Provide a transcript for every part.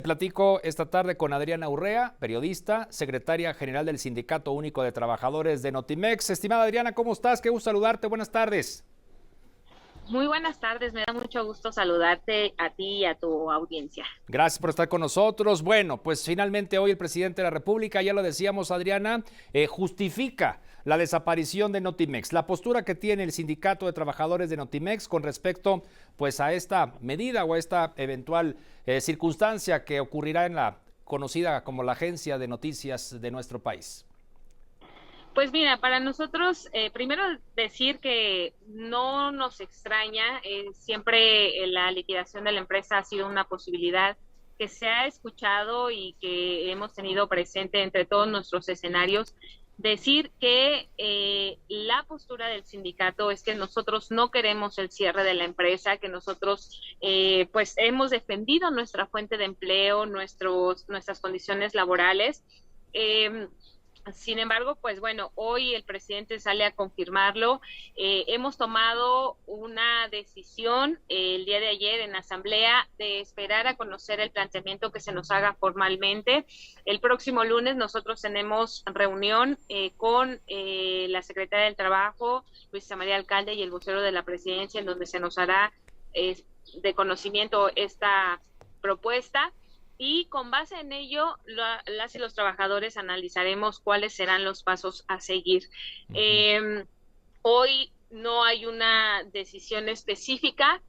Platico esta tarde con Adriana Urrea, periodista, secretaria general del Sindicato Único de Trabajadores de Notimex. Estimada Adriana, ¿cómo estás? Qué gusto saludarte. Buenas tardes. Muy buenas tardes, me da mucho gusto saludarte a ti y a tu audiencia. Gracias por estar con nosotros. Bueno, pues finalmente hoy el presidente de la República, ya lo decíamos Adriana, justifica la desaparición de Notimex. La postura que tiene el Sindicato de Trabajadores de Notimex con respecto pues a esta medida o a esta eventual circunstancia que ocurrirá en la conocida como la agencia de noticias de nuestro país. Pues mira, para nosotros, primero decir que no nos extraña, siempre la liquidación de la empresa ha sido una posibilidad que se ha escuchado y que hemos tenido presente entre todos nuestros escenarios. Decir que la postura del sindicato es que nosotros no queremos el cierre de la empresa, que nosotros pues hemos defendido nuestra fuente de empleo, nuestras condiciones laborales. Sin embargo, pues bueno, hoy el presidente sale a confirmarlo. Hemos tomado una decisión el día de ayer en asamblea de esperar a conocer el planteamiento que se nos haga formalmente. El próximo lunes nosotros tenemos reunión con la secretaria del Trabajo, Luisa María Alcalde, y el vocero de la presidencia, en donde se nos hará de conocimiento esta propuesta. Y con base en ello, las y los trabajadores analizaremos cuáles serán los pasos a seguir. Hoy no hay una decisión específica.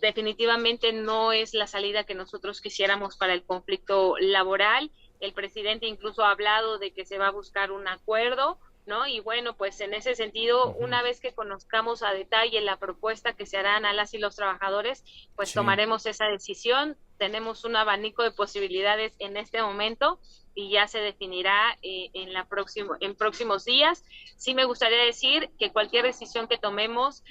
Definitivamente no es la salida que nosotros quisiéramos para el conflicto laboral. El presidente incluso ha hablado de que se va a buscar un acuerdo, ¿no? Y bueno, pues en ese sentido, una vez que conozcamos a detalle la propuesta que se harán a las y los trabajadores, pues Sí. tomaremos esa decisión. Tenemos un abanico de posibilidades en este momento y ya se definirá en próximos días. Sí me gustaría decir que cualquier decisión que tomemos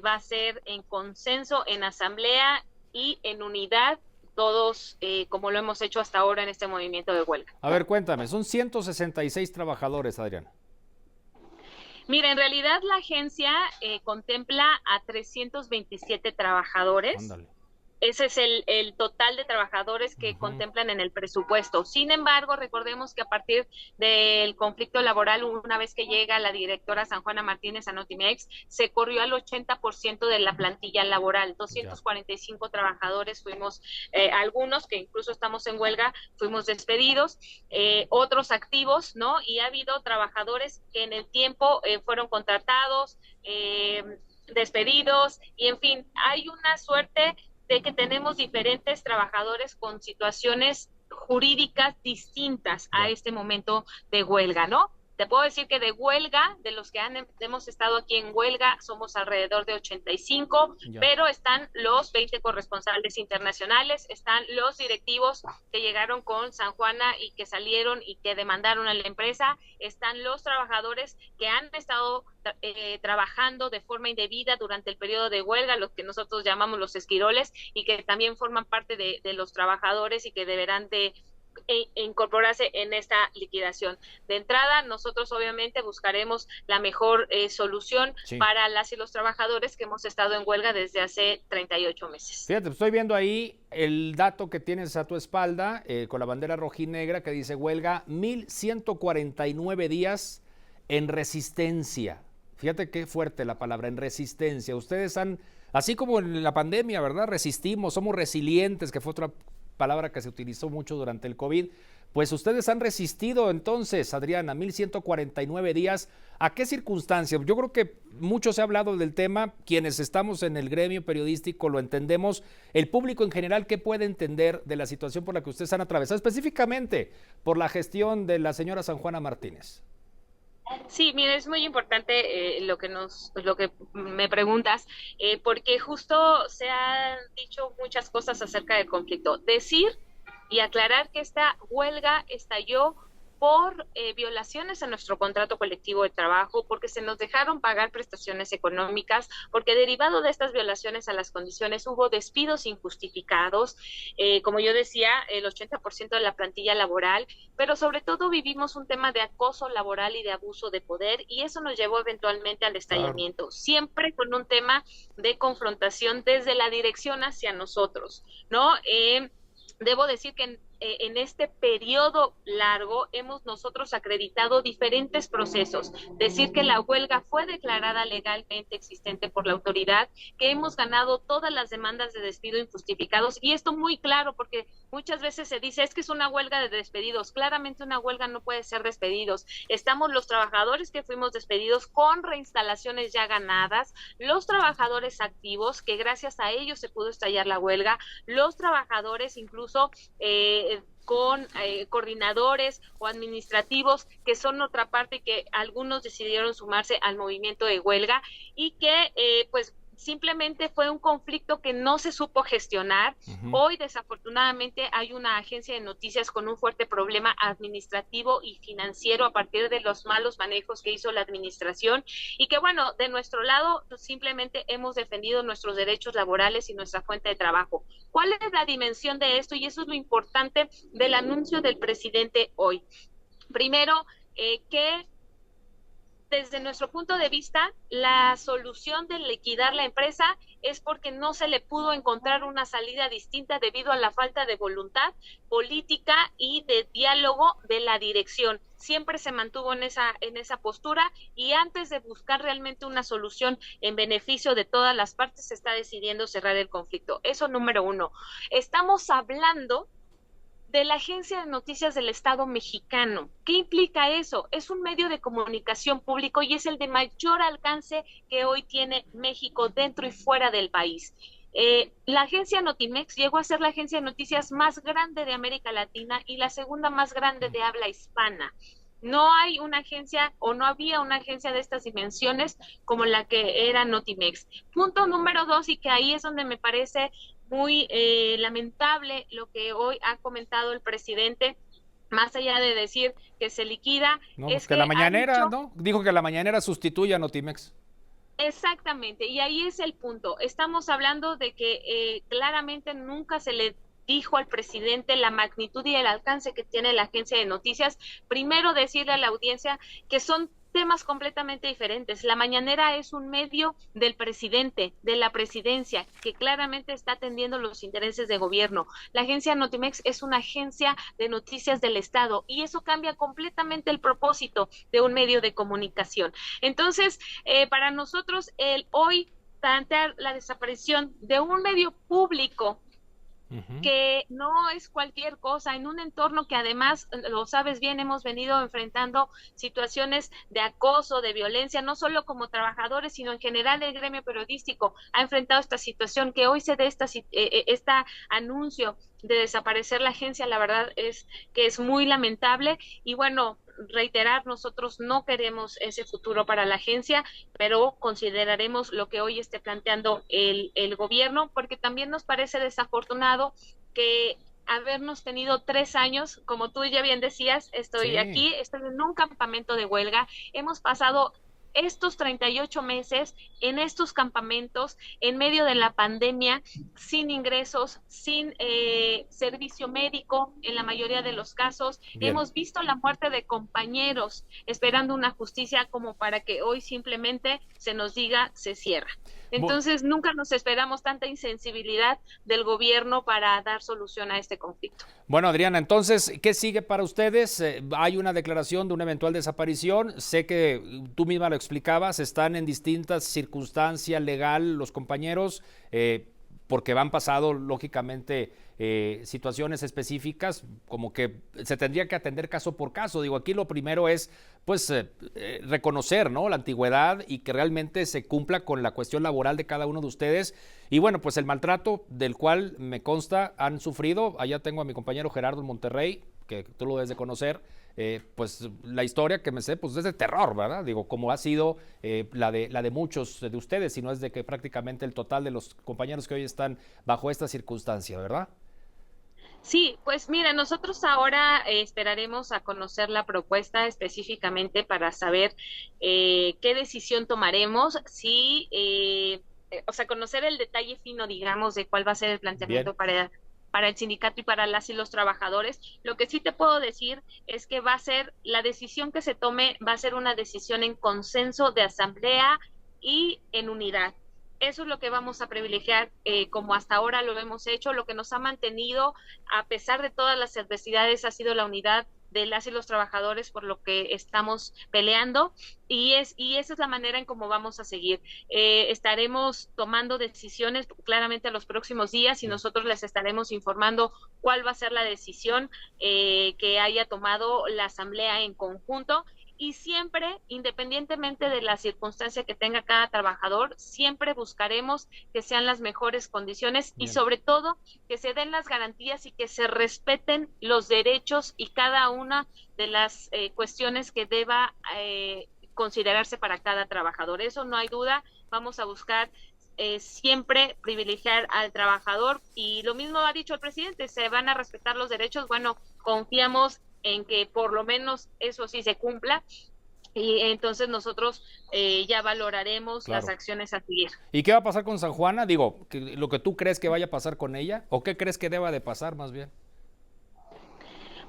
va a ser en consenso, en asamblea y en unidad, todos como lo hemos hecho hasta ahora en este movimiento de huelga. A ver, cuéntame, son 166 trabajadores, Adriana. Mira, en realidad la agencia contempla a 327 trabajadores. Ándale. Ese es el total de trabajadores que contemplan en el presupuesto. Sin embargo, recordemos que a partir del conflicto laboral, una vez que llega la directora San Juana Martínez a Notimex, se corrió al 80% de la plantilla laboral. 245 trabajadores fuimos, algunos que incluso estamos en huelga, fuimos despedidos, otros activos, ¿no? Y ha habido trabajadores que en el tiempo fueron contratados, despedidos, y en fin, hay una suerte de que tenemos diferentes trabajadores con situaciones jurídicas distintas a este momento de huelga, ¿no? Te puedo decir que de huelga, de los que hemos estado aquí en huelga, somos alrededor de 85, pero están los 20 corresponsales internacionales, están los directivos que llegaron con San Juana y que salieron y que demandaron a la empresa, están los trabajadores que han estado trabajando de forma indebida durante el periodo de huelga, los que nosotros llamamos los esquiroles, y que también forman parte de los trabajadores y que deberán de incorporarse en esta liquidación. De entrada, nosotros obviamente buscaremos la mejor solución para las y los trabajadores que hemos estado en huelga desde hace 38 meses. Fíjate, estoy viendo ahí el dato que tienes a tu espalda con la bandera rojinegra que dice huelga 1149 días en resistencia. Fíjate qué fuerte la palabra, en resistencia. Ustedes han, así como en la pandemia, ¿verdad? Resistimos, somos resilientes, que fue otra palabra que se utilizó mucho durante el COVID, pues ustedes han resistido entonces, Adriana, 1149 días. ¿A qué circunstancias? Yo creo que mucho se ha hablado del tema, quienes estamos en el gremio periodístico lo entendemos, el público en general, ¿qué puede entender de la situación por la que ustedes han atravesado, específicamente por la gestión de la señora San Juana Martínez? Sí, mira, es muy importante lo que me preguntas, porque justo se han dicho muchas cosas acerca del conflicto. Decir y aclarar que esta huelga estalló por violaciones a nuestro contrato colectivo de trabajo, porque se nos dejaron pagar prestaciones económicas, porque derivado de estas violaciones a las condiciones hubo despidos injustificados, como yo decía, el 80% de la plantilla laboral, pero sobre todo vivimos un tema de acoso laboral y de abuso de poder, y eso nos llevó eventualmente al Claro. estallamiento, siempre con un tema de confrontación desde la dirección hacia nosotros, ¿no? Debo decir que en este periodo largo hemos nosotros acreditado diferentes procesos, decir que la huelga fue declarada legalmente existente por la autoridad, que hemos ganado todas las demandas de despido injustificados, y esto muy claro porque muchas veces se dice es que es una huelga de despedidos. Claramente una huelga no puede ser despedidos. Estamos los trabajadores que fuimos despedidos con reinstalaciones ya ganadas, los trabajadores activos que gracias a ellos se pudo estallar la huelga, los trabajadores incluso con coordinadores o administrativos que son otra parte, que algunos decidieron sumarse al movimiento de huelga, y que pues simplemente fue un conflicto que no se supo gestionar. Hoy desafortunadamente hay una agencia de noticias con un fuerte problema administrativo y financiero a partir de los malos manejos que hizo la administración, y que bueno, de nuestro lado simplemente hemos defendido nuestros derechos laborales y nuestra fuente de trabajo. ¿Cuál es la dimensión de esto? Y eso es lo importante del anuncio del presidente hoy. Primero, que desde nuestro punto de vista, la solución de liquidar la empresa es porque no se le pudo encontrar una salida distinta debido a la falta de voluntad política y de diálogo de la dirección. Siempre se mantuvo en esa postura, y antes de buscar realmente una solución en beneficio de todas las partes, se está decidiendo cerrar el conflicto. Eso número uno. Estamos hablando de la Agencia de Noticias del Estado Mexicano. ¿Qué implica eso? Es un medio de comunicación público y es el de mayor alcance que hoy tiene México dentro y fuera del país. La agencia Notimex llegó a ser la agencia de noticias más grande de América Latina y la segunda más grande de habla hispana. No hay una agencia, o no había una agencia de estas dimensiones como la que era Notimex. Punto número dos, y que ahí es donde me parece muy lamentable lo que hoy ha comentado el presidente, más allá de decir que se liquida, No, pues es que que la ha mañanera, dicho ¿no? Dijo que la mañanera sustituye a Notimex. exactamente, y ahí es el punto. Estamos hablando de que claramente nunca se le dijo al presidente la magnitud y el alcance que tiene la agencia de noticias. Primero, decirle a la audiencia que son temas completamente diferentes. La mañanera es un medio del presidente, de la presidencia, que claramente está atendiendo los intereses de gobierno. La agencia Notimex es una agencia de noticias del Estado, y eso cambia completamente el propósito de un medio de comunicación. Entonces, para nosotros, el hoy plantear la desaparición de un medio público que no es cualquier cosa, en un entorno que además, lo sabes bien, hemos venido enfrentando situaciones de acoso, de violencia, no solo como trabajadores, sino en general el gremio periodístico ha enfrentado esta situación. Que hoy se dé este anuncio de desaparecer la agencia, la verdad es que es muy lamentable, y bueno, reiterar, nosotros no queremos ese futuro para la agencia, pero consideraremos lo que hoy esté planteando el gobierno, porque también nos parece desafortunado que habernos tenido 3 años, como tú ya bien decías, estoy Sí. aquí, estoy en un campamento de huelga, hemos pasado estos 38 meses en estos campamentos, en medio de la pandemia, sin ingresos, sin servicio médico en la mayoría de los casos. Bien. Hemos visto la muerte de compañeros esperando una justicia como para que hoy simplemente se nos diga se cierra. Bu- Entonces, nunca nos esperamos tanta insensibilidad del gobierno para dar solución a este conflicto. Bueno, Adriana, entonces, ¿qué sigue para ustedes? Hay una declaración de una eventual desaparición. Sé que tú misma lo explicabas, están en distintas circunstancias legal los compañeros, porque van pasado, lógicamente, situaciones específicas, como que se tendría que atender caso por caso. Digo, aquí lo primero es, pues, reconocer, ¿no?, la antigüedad y que realmente se cumpla con la cuestión laboral de cada uno de ustedes. Y bueno, pues el maltrato del cual me consta han sufrido. Allá tengo a mi compañero Gerardo en Monterrey, que tú lo debes de conocer. Pues la historia que me sé, pues es de terror, ¿verdad? Digo, como ha sido la de muchos de ustedes, sino es de que prácticamente el total de los compañeros que hoy están bajo esta circunstancia, ¿verdad? Sí, pues mira, nosotros ahora esperaremos a conocer la propuesta específicamente para saber qué decisión tomaremos, si, o sea, conocer el detalle fino, digamos, de cuál va a ser el Bien, planteamiento para el sindicato y para las y los trabajadores. Lo que sí te puedo decir es que va a ser, la decisión que se tome va a ser una decisión en consenso de asamblea y en unidad. Eso es lo que vamos a privilegiar, como hasta ahora lo hemos hecho. Lo que nos ha mantenido, a pesar de todas las adversidades, ha sido la unidad de las y los trabajadores, por lo que estamos peleando, y esa es la manera en cómo vamos a seguir. Estaremos tomando decisiones claramente a los próximos días, y bien. nosotros les estaremos informando cuál va a ser la decisión que haya tomado la asamblea en conjunto. Y siempre, independientemente de la circunstancia que tenga cada trabajador, siempre buscaremos que sean las mejores condiciones, y Bien. sobre todo que se den las garantías y que se respeten los derechos y cada una de las cuestiones que deba considerarse para cada trabajador. Eso no hay duda. Vamos a buscar siempre privilegiar al trabajador, y lo mismo ha dicho el presidente, se van a respetar los derechos. Bueno, confiamos en que por lo menos eso sí se cumpla, y entonces nosotros ya valoraremos las Claro. acciones a seguir. ¿Y qué va a pasar con San Juana? Digo, ¿lo que tú crees que vaya a pasar con ella? ¿O qué crees que deba de pasar más bien?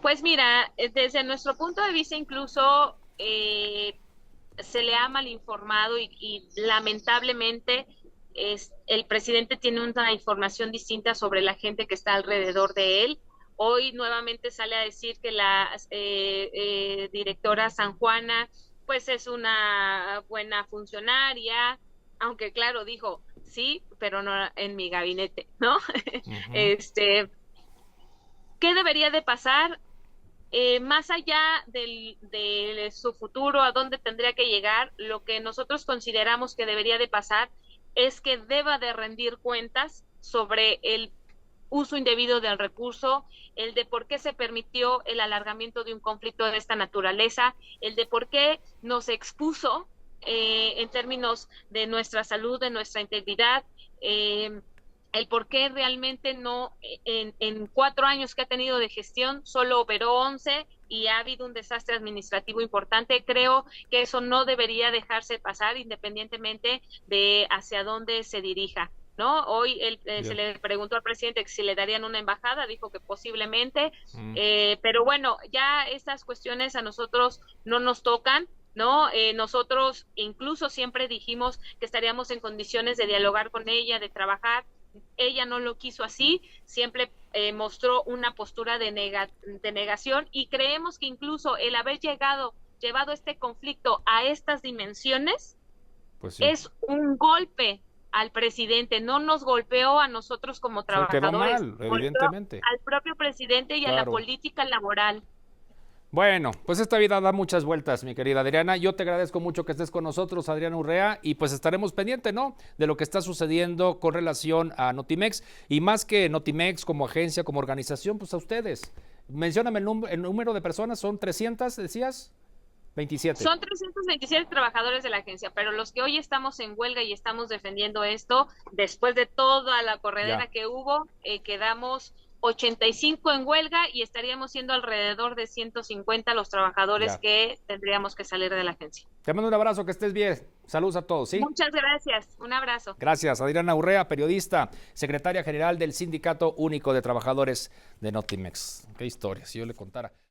Pues mira, desde nuestro punto de vista incluso se le ha mal informado, y lamentablemente el presidente tiene una información distinta sobre la gente que está alrededor de él. Hoy nuevamente sale a decir que la directora San Juana pues es una buena funcionaria, aunque claro, dijo, sí, pero no en mi gabinete, ¿no? Ujú. este, ¿Qué debería de pasar? Más allá de su futuro, a dónde tendría que llegar, lo que nosotros consideramos que debería de pasar es que deba de rendir cuentas sobre el uso indebido del recurso, el de por qué se permitió el alargamiento de un conflicto de esta naturaleza, el de por qué nos expuso en términos de nuestra salud, de nuestra integridad, el por qué realmente no, en 4 años que ha tenido de gestión, solo operó 11 y ha habido un desastre administrativo importante. Creo que eso no debería dejarse pasar, independientemente de hacia dónde se dirija. ¿No? Hoy se Bien. le preguntó al presidente que si le darían una embajada, dijo que posiblemente, Mm. pero bueno, ya estas cuestiones a nosotros no nos tocan, ¿no? Nosotros incluso siempre dijimos que estaríamos en condiciones de dialogar con ella, de trabajar. Ella no lo quiso así, siempre mostró una postura de negación, y creemos que incluso el haber llevado este conflicto a estas dimensiones Pues sí. es un golpe al presidente. No nos golpeó a nosotros como Fue, quedó trabajadores, mal, golpeó evidentemente. al propio presidente y a la Claro. política laboral. Bueno, pues esta vida da muchas vueltas, mi querida Adriana. Yo te agradezco mucho que estés con nosotros, Adriana Urrea, y pues estaremos pendientes, ¿no? De lo que está sucediendo con relación a Notimex, y más que Notimex como agencia, como organización, pues a ustedes. Mencióname el número de personas, ¿son 300, decías? 27. Son 327 trabajadores de la agencia, pero los que hoy estamos en huelga y estamos defendiendo esto, después de toda la corredera Ya, que hubo, quedamos 85 en huelga, y estaríamos siendo alrededor de 150 los trabajadores ya. que tendríamos que salir de la agencia. Te mando un abrazo, que estés bien. Saludos a todos, ¿sí? Muchas gracias. Un abrazo. Gracias, Adriana Urrea, periodista, secretaria general del Sindicato Único de Trabajadores de Notimex. Qué historia, si yo le contara.